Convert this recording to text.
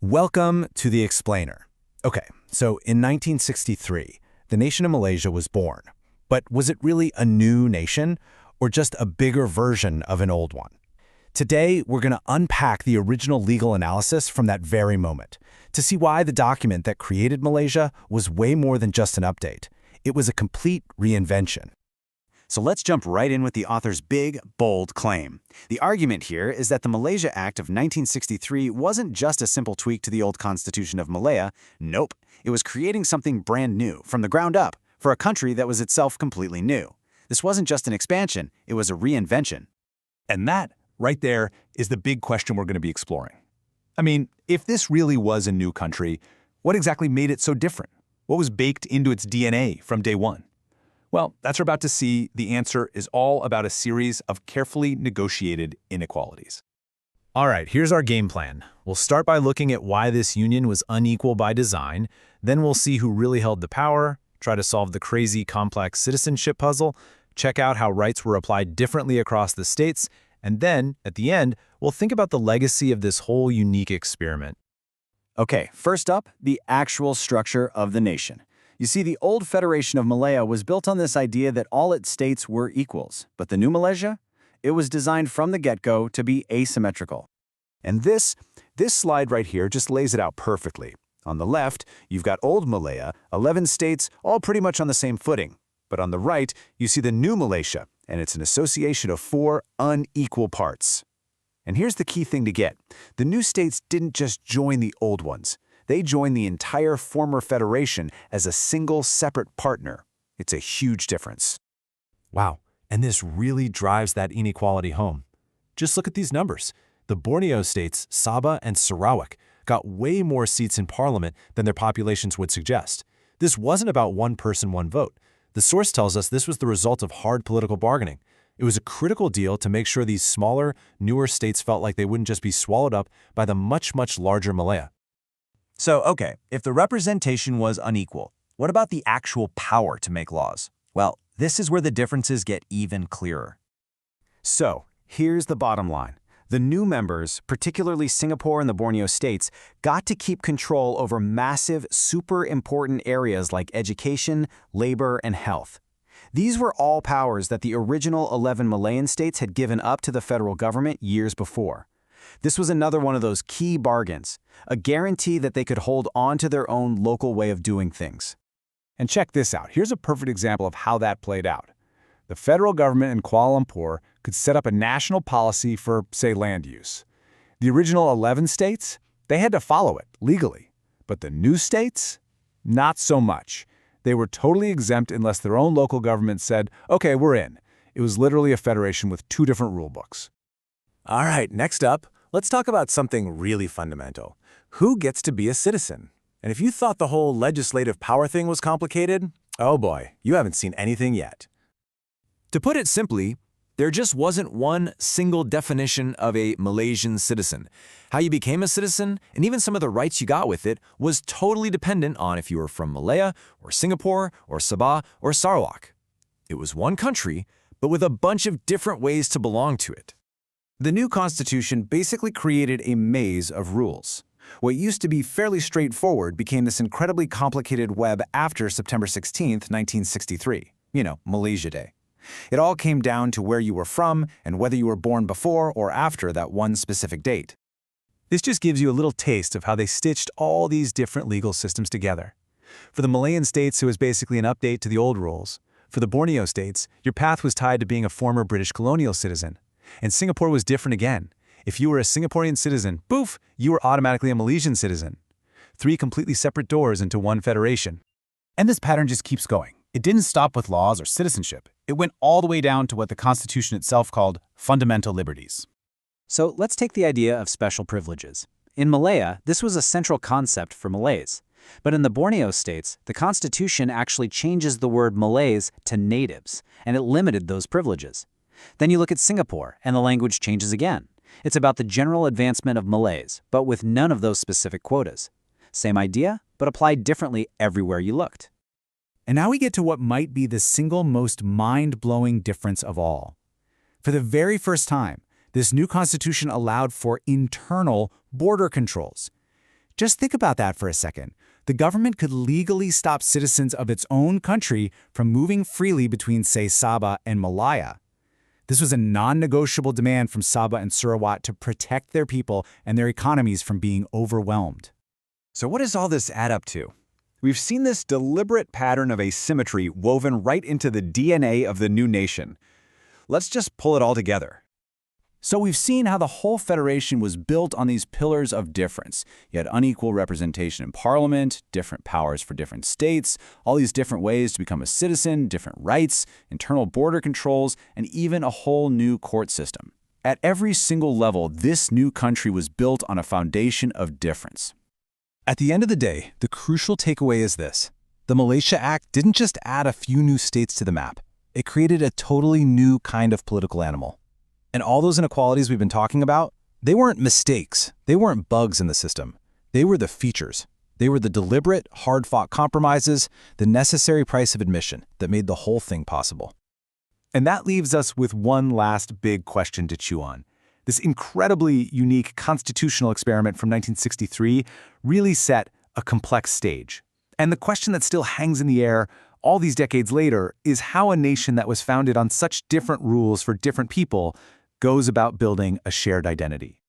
Welcome to the Explainer. Okay, so in 1963, the nation of Malaysia was born. But was it really a new nation, or just a bigger version of an old one? Today, we're going to unpack the original legal analysis from that very moment, to see why the document that created Malaysia was way more than just an update. It was a complete reinvention. So let's jump right in with the author's big, bold claim. The argument here is that the Malaysia Act of 1963 wasn't just a simple tweak to the old Constitution of Malaya. Nope, it was creating something brand new, from the ground up, for a country that was itself completely new. This wasn't just an expansion, it was a reinvention. And that, right there, is the big question we're going to be exploring. I mean, if this really was a new country, what exactly made it so different? What was baked into its DNA from day one? Well, that's what we're about to see. The answer is all about a series of carefully negotiated inequalities. All right, here's our game plan. We'll start by looking at why this union was unequal by design. Then we'll see who really held the power, try to solve the crazy, complex citizenship puzzle, check out how rights were applied differently across the states, and then, at the end, we'll think about the legacy of this whole unique experiment. Okay, first up, the actual structure of the nation. You see, the old Federation of Malaya was built on this idea that all its states were equals, but the new Malaysia? It was designed from the get-go to be asymmetrical. And this slide right here just lays it out perfectly. On the left, you've got old Malaya, 11 states, all pretty much on the same footing. But on the right, you see the new Malaysia, and it's an association of 4 unequal parts. And here's the key thing to get. The new states didn't just join the old ones. They joined the entire former federation as a single separate partner. It's a huge difference. Wow, and this really drives that inequality home. Just look at these numbers. The Borneo states, Sabah and Sarawak, got way more seats in parliament than their populations would suggest. This wasn't about one person, one vote. The source tells us this was the result of hard political bargaining. It was a critical deal to make sure these smaller, newer states felt like they wouldn't just be swallowed up by the much, much larger Malaya. So, okay, if the representation was unequal, what about the actual power to make laws? Well, this is where the differences get even clearer. So, here's the bottom line. The new members, particularly Singapore and the Borneo states, got to keep control over massive, super important areas like education, labor, and health. These were all powers that the original 11 Malayan states had given up to the federal government years before. This was another one of those key bargains, a guarantee that they could hold on to their own local way of doing things. And check this out. Here's a perfect example of how that played out. The federal government in Kuala Lumpur could set up a national policy for, say, land use. The original 11 states, they had to follow it legally. But the new states? Not so much. They were totally exempt unless their own local government said, okay, we're in. It was literally a federation with 2 different rule books. All right, next up, let's talk about something really fundamental. Who gets to be a citizen? And if you thought the whole legislative power thing was complicated, oh boy, you haven't seen anything yet. To put it simply, there just wasn't one single definition of a Malaysian citizen. How you became a citizen, and even some of the rights you got with it, was totally dependent on if you were from Malaya, or Singapore, or Sabah, or Sarawak. It was one country, but with a bunch of different ways to belong to it. The new constitution basically created a maze of rules. What used to be fairly straightforward became this incredibly complicated web after September 16, 1963. Malaysia Day. It all came down to where you were from and whether you were born before or after that one specific date. This just gives you a little taste of how they stitched all these different legal systems together. For the Malayan states, it was basically an update to the old rules. For the Borneo states, your path was tied to being a former British colonial citizen. And Singapore was different again. If you were a Singaporean citizen, poof, you were automatically a Malaysian citizen. 3 completely separate doors into one federation. And this pattern just keeps going. It didn't stop with laws or citizenship. It went all the way down to what the Constitution itself called fundamental liberties. So let's take the idea of special privileges. In Malaya, this was a central concept for Malays. But in the Borneo states, the Constitution actually changes the word Malays to natives, and it limited those privileges. Then you look at Singapore, and the language changes again. It's about the general advancement of Malays, but with none of those specific quotas. Same idea, but applied differently everywhere you looked. And now we get to what might be the single most mind-blowing difference of all. For the very first time, this new constitution allowed for internal border controls. Just think about that for a second. The government could legally stop citizens of its own country from moving freely between, say, Sabah and Malaya. This was a non-negotiable demand from Sabah and Sarawak to protect their people and their economies from being overwhelmed. So what does all this add up to? We've seen this deliberate pattern of asymmetry woven right into the DNA of the new nation. Let's just pull it all together. So we've seen how the whole federation was built on these pillars of difference. You had unequal representation in parliament, different powers for different states, all these different ways to become a citizen, different rights, internal border controls, and even a whole new court system. At every single level, this new country was built on a foundation of difference. At the end of the day, the crucial takeaway is this. The Malaysia Act didn't just add a few new states to the map. It created a totally new kind of political animal. And all those inequalities we've been talking about, they weren't mistakes. They weren't bugs in the system. They were the features. They were the deliberate, hard-fought compromises, the necessary price of admission that made the whole thing possible. And that leaves us with one last big question to chew on. This incredibly unique constitutional experiment from 1963 really set a complex stage. And the question that still hangs in the air all these decades later is how a nation that was founded on such different rules for different people goes about building a shared identity.